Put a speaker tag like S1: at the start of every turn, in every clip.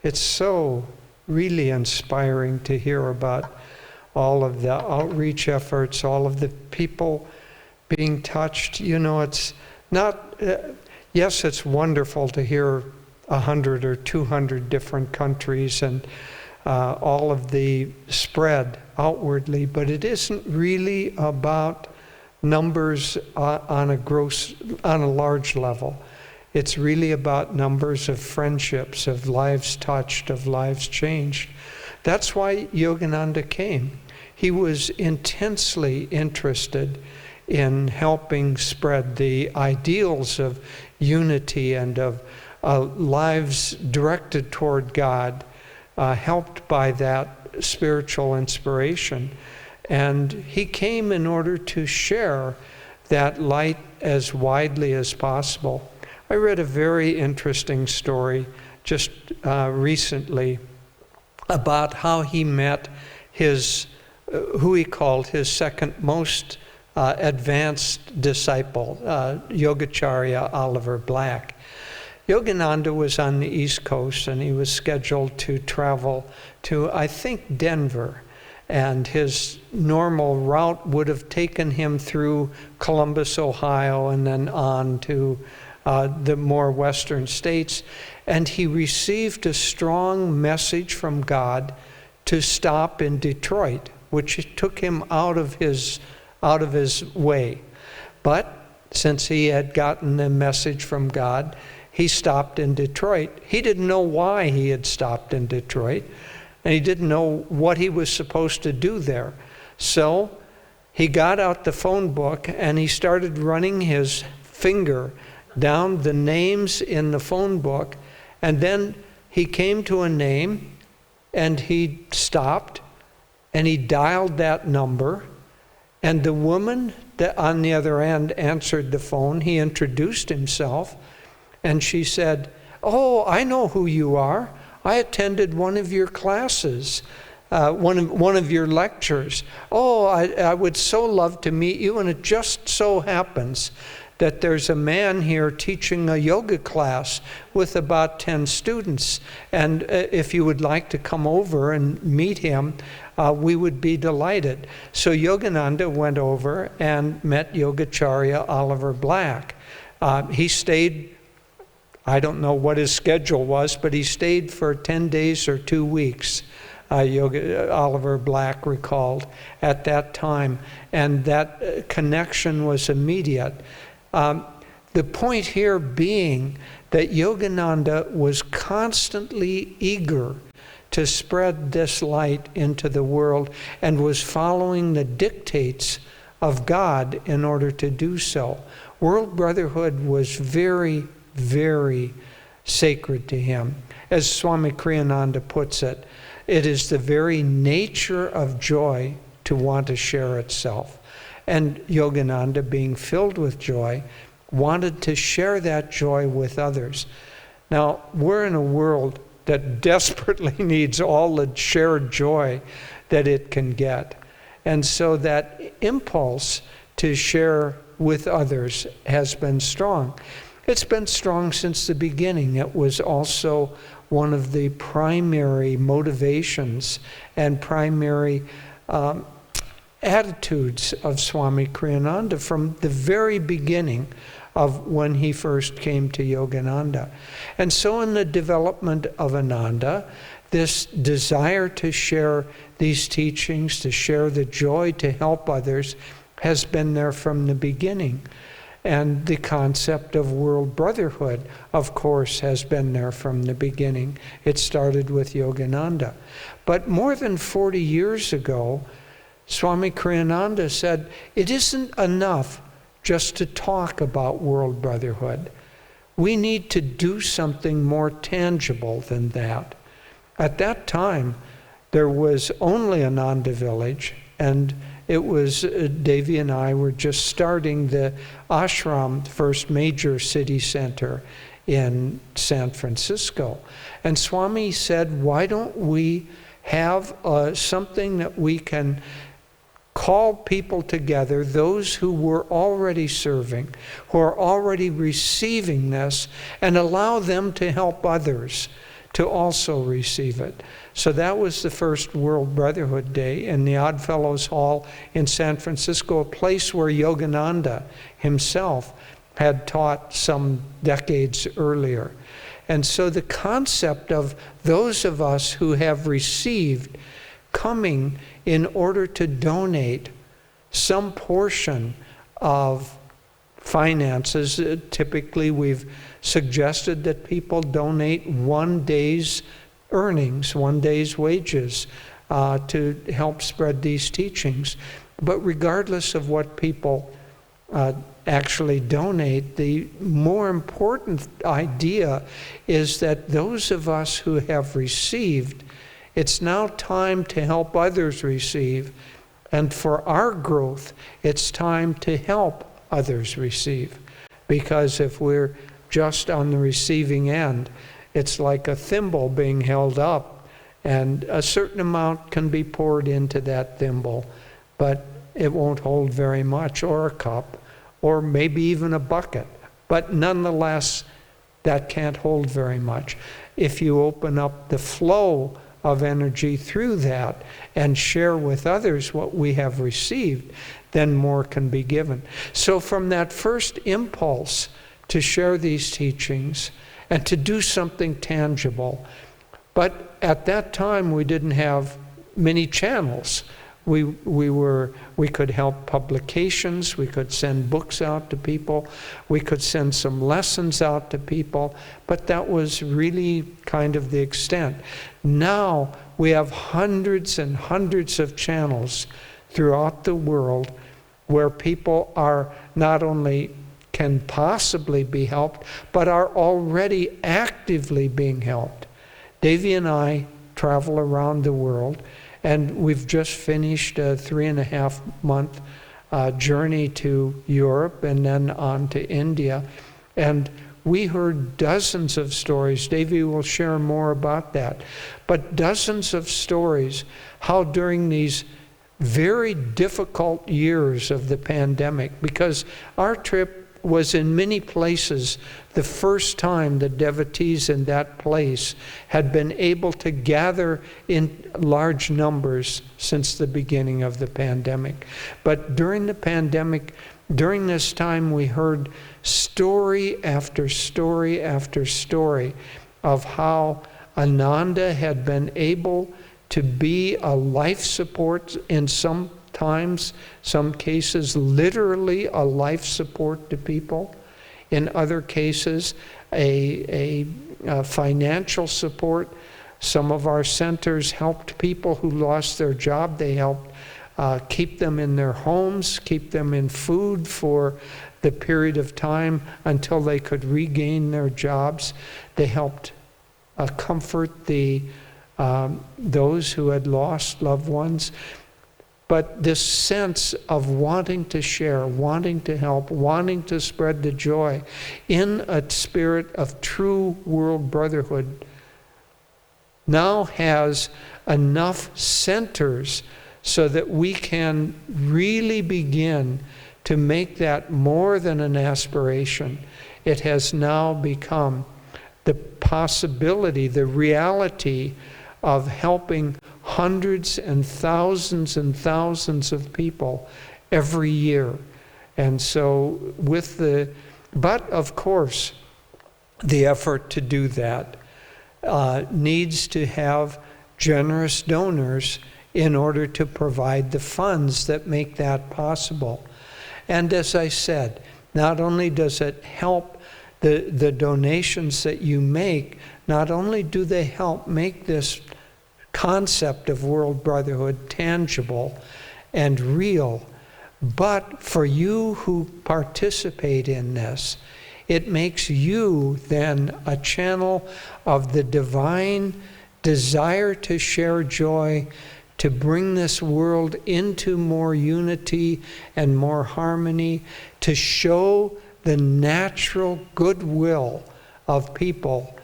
S1: It's so really inspiring to hear about all of the outreach efforts, all of the people being touched. It's not, yes, it's wonderful to hear 100 or 200 different countries and all of the spread outwardly, but it isn't really about numbers on a large level. It's really about numbers of friendships, of lives touched, of lives changed. That's why Yogananda came. He was intensely interested in helping spread the ideals of unity and of lives directed toward God, helped by that spiritual inspiration. And he came in order to share that light as widely as possible. I read a very interesting story just recently about how he met who he called his second most advanced disciple, Yogacharya Oliver Black. Yogananda was on the East Coast, and he was scheduled to travel to, I think, Denver. And his normal route would have taken him through Columbus, Ohio, and then on to the more western states. And he received a strong message from God to stop in Detroit, which took him out of his way. But since he had gotten the message from God, he stopped in Detroit. He didn't know why he had stopped in Detroit, and he didn't know what he was supposed to do there. So he got out the phone book and he started running his finger down the names in the phone book, and then he came to a name and he stopped and he dialed that number, and the woman that on the other end answered the phone. He introduced himself, and she said, "Oh, I know who you are. I attended one of your classes, one of your lectures. Oh, I would so love to meet you, and it just so happens that there's a man here teaching a yoga class with about 10 students, and if you would like to come over and meet him, we would be delighted." So Yogananda went over and met Yogacharya Oliver Black. He stayed, I don't know what his schedule was, but he stayed for 10 days or 2 weeks, Oliver Black recalled at that time, and that connection was immediate. The point here being that Yogananda was constantly eager to spread this light into the world and was following the dictates of God in order to do so. World Brotherhood was very, very sacred to him. As Swami Kriyananda puts it, it is the very nature of joy to want to share itself. And Yogananda, being filled with joy, wanted to share that joy with others. Now, we're in a world that desperately needs all the shared joy that it can get. And so that impulse to share with others has been strong. It's been strong since the beginning. It was also one of the primary motivations and primary attitudes of Swami Kriyananda from the very beginning of when he first came to Yogananda. And so in the development of Ananda, this desire to share these teachings, to share the joy, to help others, has been there from the beginning. And the concept of World Brotherhood, of course, has been there from the beginning. It started with Yogananda. But more than 40 years ago, Swami Kriyananda said, it isn't enough just to talk about World Brotherhood. We need to do something more tangible than that. At that time, there was only Ananda Village, and it was, Devi and I were just starting the ashram, first major city center in San Francisco. And Swami said, why don't we have something that we can call people together, those who were already serving, who are already receiving this, and allow them to help others to also receive it. So that was the first World Brotherhood Day in the Oddfellows Hall in San Francisco, a place where Yogananda himself had taught some decades earlier. And so the concept of those of us who have received coming in order to donate some portion of finances. Typically, we've suggested that people donate 1 day's earnings, 1 day's wages to help spread these teachings. But regardless of what people actually donate, the more important idea is that those of us who have received, it's now time to help others receive. And for our growth, it's time to help others receive. Because if we're just on the receiving end, it's like a thimble being held up, and a certain amount can be poured into that thimble, but it won't hold very much, or a cup, or maybe even a bucket. But nonetheless, that can't hold very much. If you open up the flow of energy through that and share with others what we have received, then more can be given. So from that first impulse to share these teachings and to do something tangible, but at that time we didn't have many channels. We could help publications, we could send books out to people, we could send some lessons out to people, but that was really kind of the extent. Now we have hundreds and hundreds of channels throughout the world where people are not only can possibly be helped, but are already actively being helped. Davy and I travel around the world, and we've just finished a 3.5-month journey to Europe and then on to India. And we heard dozens of stories. Davy will share more about that. But dozens of stories how during these very difficult years of the pandemic, because our trip was in many places the first time the devotees in that place had been able to gather in large numbers since the beginning of the pandemic. But during the pandemic, during this time, we heard story after story after story of how Ananda had been able to be a life support in some cases, literally a life support to people. In other cases, a financial support. Some of our centers helped people who lost their job. They helped keep them in their homes, keep them in food for the period of time until they could regain their jobs. They helped comfort those who had lost loved ones. But this sense of wanting to share, wanting to help, wanting to spread the joy in a spirit of true world brotherhood now has enough centers so that we can really begin to make that more than an aspiration. It has now become the possibility, the reality of helping hundreds and thousands of people every year. And so but of course, the effort to do that needs to have generous donors in order to provide the funds that make that possible. And as I said, not only does it help the donations that you make, not only do they help make this concept of world brotherhood tangible and real, but for you who participate in this, it makes you then a channel of the divine desire to share joy, to bring this world into more unity and more harmony, to show the natural goodwill of people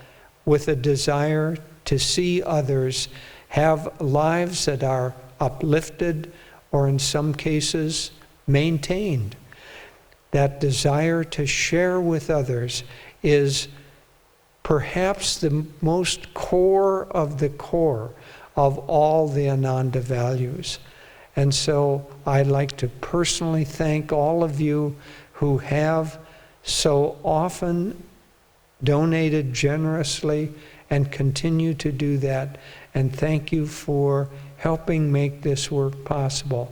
S1: with a desire to see others have lives that are uplifted or in some cases maintained. That desire to share with others is perhaps the most core of the core of all the Ananda values. And so I'd like to personally thank all of you who have so often donated generously and continue to do that. And thank you for helping make this work possible.